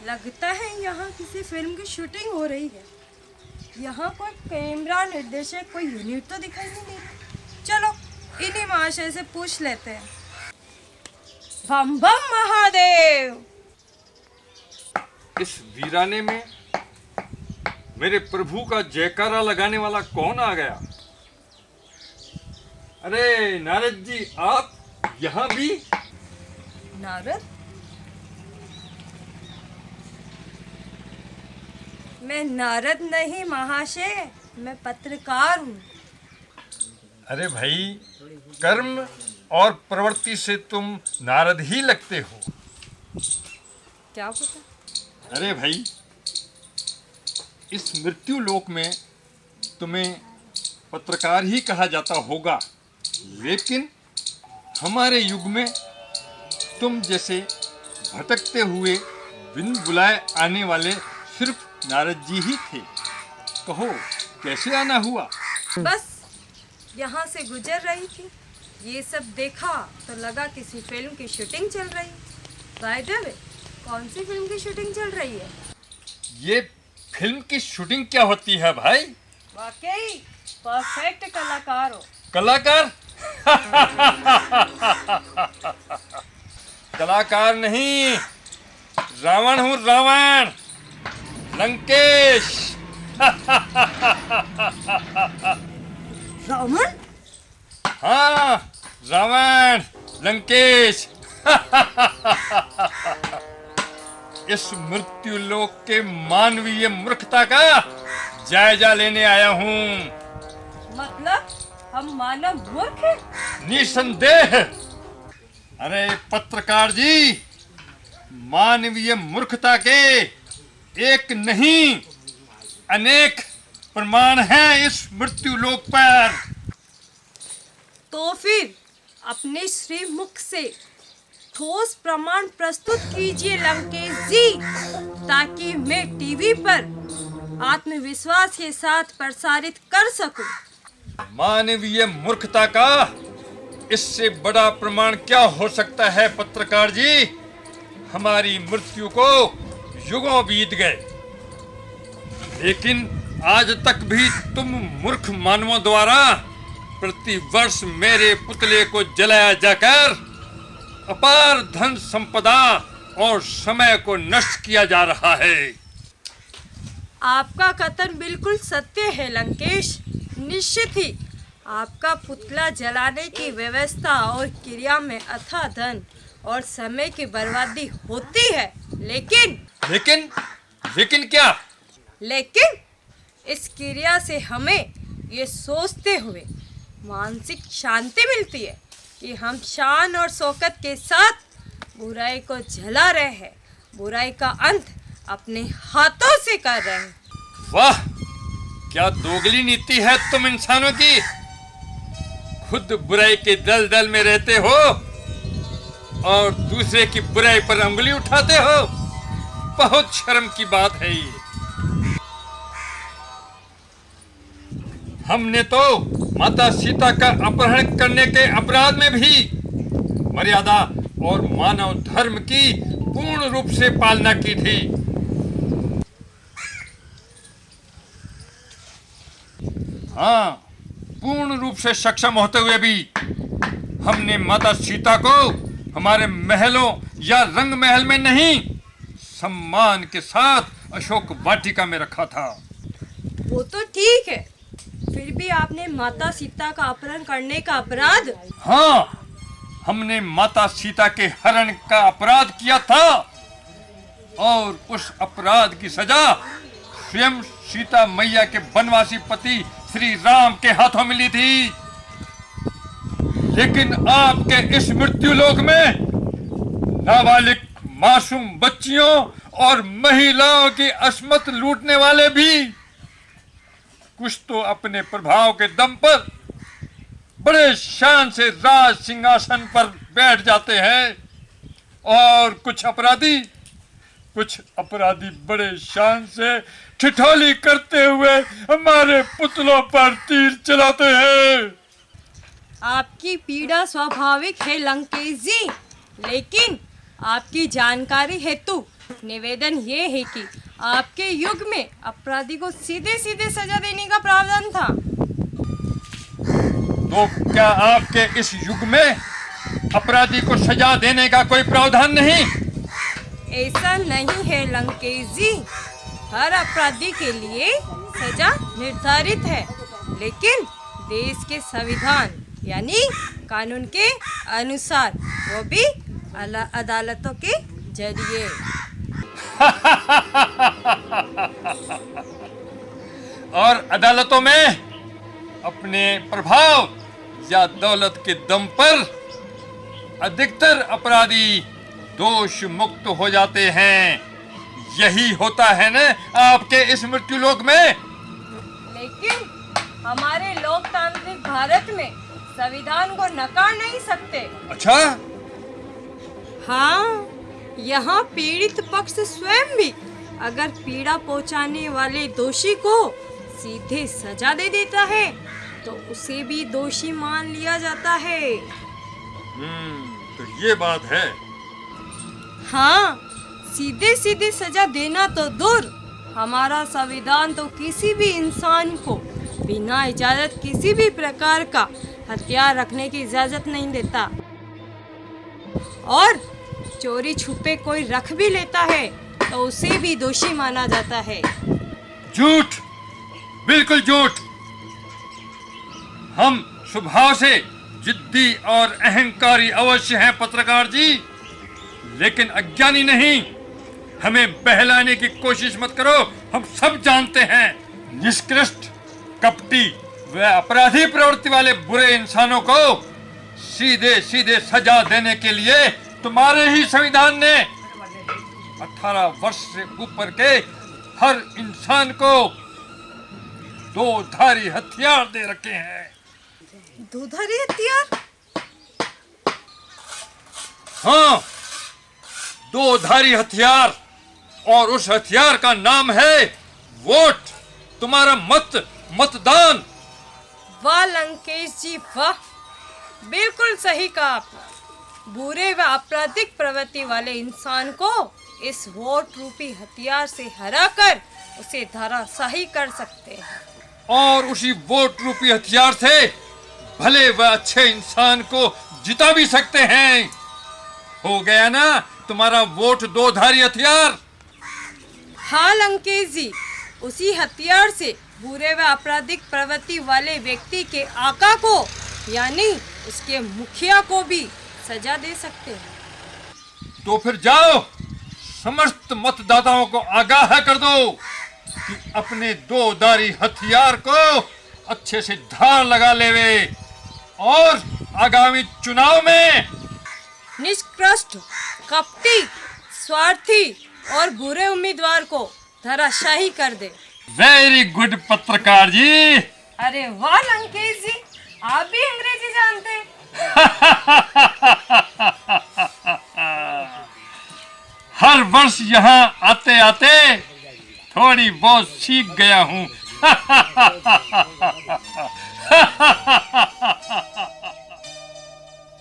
लगता है यहाँ किसी फिल्म की शूटिंग हो रही है। यहाँ कोई कैमरा निर्देशक, कोई यूनिट तो दिखाई नहीं दे रही। चलो इन्हीं महाशय से पूछ लेते हैं। बम बम महादेव। इस वीराने में मेरे प्रभु का जयकारा लगाने वाला कौन आ गया? अरे नारद जी, आप यहाँ भी? नारद? मैं नारद नहीं महाशय, मैं पत्रकार हूँ। अरे भाई, कर्म और प्रवृत्ति से तुम नारद ही लगते हो। क्या पता? अरे भाई, इस मृत्यु लोक में तुम्हें पत्रकार ही कहा जाता होगा, लेकिन हमारे युग में तुम जैसे भटकते हुए बिन बुलाए आने वाले सिर्फ नारद जी ही थे। कहो कैसे आना हुआ? बस यहाँ से गुजर रही थी, ये सब देखा तो लगा किसी फिल्म की शूटिंग चल रही है। बाय द वे, कौन सी फिल्म की शूटिंग चल रही है? ये फिल्म की शूटिंग क्या होती है भाई? वाकई परफेक्ट कलाकार हो। कलाकार? कलाकार नहीं, रावण हूँ, रावण, लंकेश। रावण? हाँ, रावण, लंकेश। इस मृत्यु लोक के मानवीय मूर्खता का जायजा लेने आया हूँ। मतलब हम मानव मूर्ख हैं? निसंदेह। अरे पत्रकार जी, मानवीय मूर्खता के एक नहीं अनेक प्रमाण हैं इस मृत्यु लोक पर। तो फिर अपने श्री मुख से ठोस प्रमाण प्रस्तुत कीजिए लंकेश जी, ताकि मैं टीवी पर आत्मविश्वास के साथ प्रसारित कर सकूं। मानवीय मूर्खता का इससे बड़ा प्रमाण क्या हो सकता है पत्रकार जी? हमारी मृत्यु को युगों बीत गए, लेकिन आज तक भी तुम मूर्ख मानवों द्वारा प्रति वर्ष मेरे पुतले को जलाया जाकर अपार धन संपदा और समय को नष्ट किया जा रहा है। आपका कथन बिल्कुल सत्य है लंकेश। निश्चित ही आपका पुतला जलाने की व्यवस्था और क्रिया में अथाह धन और समय की बर्बादी होती है, लेकिन लेकिन क्या? लेकिन इस क्रिया से हमें ये सोचते हुए मानसिक शांति मिलती है कि हम शान और शौकत के साथ बुराई को जला रहे हैं, बुराई का अंत अपने हाथों से कर रहे हैं। वाह, क्या दोगली नीति है तुम इंसानों की। खुद बुराई के दलदल में रहते हो और दूसरे की बुराई पर उंगली उठाते हो। बहुत शर्म की बात है ये। हमने तो माता सीता का अपहरण करने के अपराध में भी मर्यादा और मानव धर्म की पूर्ण रूप से पालना की थी। हाँ, पूर्ण रूप से सक्षम होते हुए भी हमने माता सीता को हमारे महलों या रंग महल में नहीं, सम्मान के साथ अशोक वाटिका में रखा था। वो तो ठीक है, फिर भी आपने माता सीता का अपहरण करने का अपराध? हाँ, हमने माता सीता के हरण का अपराध किया था और उस अपराध की सजा स्वयं सीता मैया के वनवासी पति श्री राम के हाथों मिली थी। लेकिन आपके इस मृत्यु लोक में नाबालिग मासूम बच्चियों और महिलाओं की अस्मत लूटने वाले भी कुछ तो अपने प्रभाव के दम पर बड़े शान से राज सिंहासन पर बैठ जाते हैं और कुछ अपराधी बड़े शान से ठिठोली करते हुए हमारे पुतलों पर तीर चलाते हैं। आपकी पीड़ा स्वाभाविक है लंकेश जी, लेकिन आपकी जानकारी हेतु निवेदन ये है कि आपके युग में अपराधी को सीधे सीधे सजा देने का प्रावधान था। तो क्या आपके इस युग में अपराधी को सजा देने का कोई प्रावधान नहीं? ऐसा नहीं है लंकेश जी, हर अपराधी के लिए सजा निर्धारित है, लेकिन देश के संविधान यानी कानून के अनुसार, वो भी अदालतों के जरिए। और अदालतों में अपने प्रभाव या दौलत के दम पर अधिकतर अपराधी दोष मुक्त हो जाते हैं। यही होता है ना आपके इस मृत्युलोक में। लेकिन हमारे लोकतांत्रिक भारत में संविधान को नकार नहीं सकते। अच्छा? हाँ, यहाँ पीड़ित पक्ष स्वयं भी अगर पीड़ा पहुँचाने वाले दोषी को सीधे सजा दे देता है तो उसे भी दोषी मान लिया जाता है। तो ये बात है। हाँ, सीधे सीधे सजा देना तो दूर, हमारा संविधान तो किसी भी इंसान को बिना इजाजत किसी भी प्रकार का हथियार रखने की इजाजत नहीं देता। और चोरी छुपे कोई रख भी लेता है तो उसे भी दोषी माना जाता है। झूठ, बिल्कुल झूठ। हम स्वभाव से जिद्दी और अहंकारी अवश्य हैं पत्रकार जी, लेकिन अज्ञानी नहीं। हमें बहलाने की कोशिश मत करो। हम सब जानते हैं निष्कृष्ट, कपटी व अपराधी प्रवृत्ति वाले बुरे इंसानों को सीधे सीधे सजा देने के लिए तुम्हारे ही संविधान ने 18 वर्ष से ऊपर के हर इंसान को 2 धारी हथियार दे रखे हैं। 2 धारी हथियार? हाँ, 2 धारी हथियार, और उस हथियार का नाम है वोट, तुम्हारा मतदान। वाह लंकेश जी वाह, बिल्कुल सही कहा आपने। बुरे व आपराधिक प्रवृत्ति वाले इंसान को इस वोट रूपी हथियार से हराकर उसे धराशायी कर सकते हैं। और उसी वोट रूपी हथियार से भले व अच्छे इंसान को जिता भी सकते हैं। हो गया ना तुम्हारा वोट 2 धारी हथियार। हाँ लंकेश जी, उसी हथियार से बुरे व आपराधिक प्रवृत्ति वाले व्यक्ति के आका को यानी उसके मुखिया को भी सजा दे सकते हैं। तो फिर जाओ, समस्त मतदाताओं को आगाह कर दो कि अपने 2 धारी हथियार को अच्छे से धार लगा लेवे और आगामी चुनाव में निष्कृष्ट, कपटी, स्वार्थी और बुरे उम्मीदवार को धराशायी कर दे। वेरी गुड पत्रकार जी। अरे वाह लंकेश जी, आप भी अंग्रेजी जानते हैं। हर वर्ष यहाँ आते आते थोड़ी बहुत सीख गया हूँ।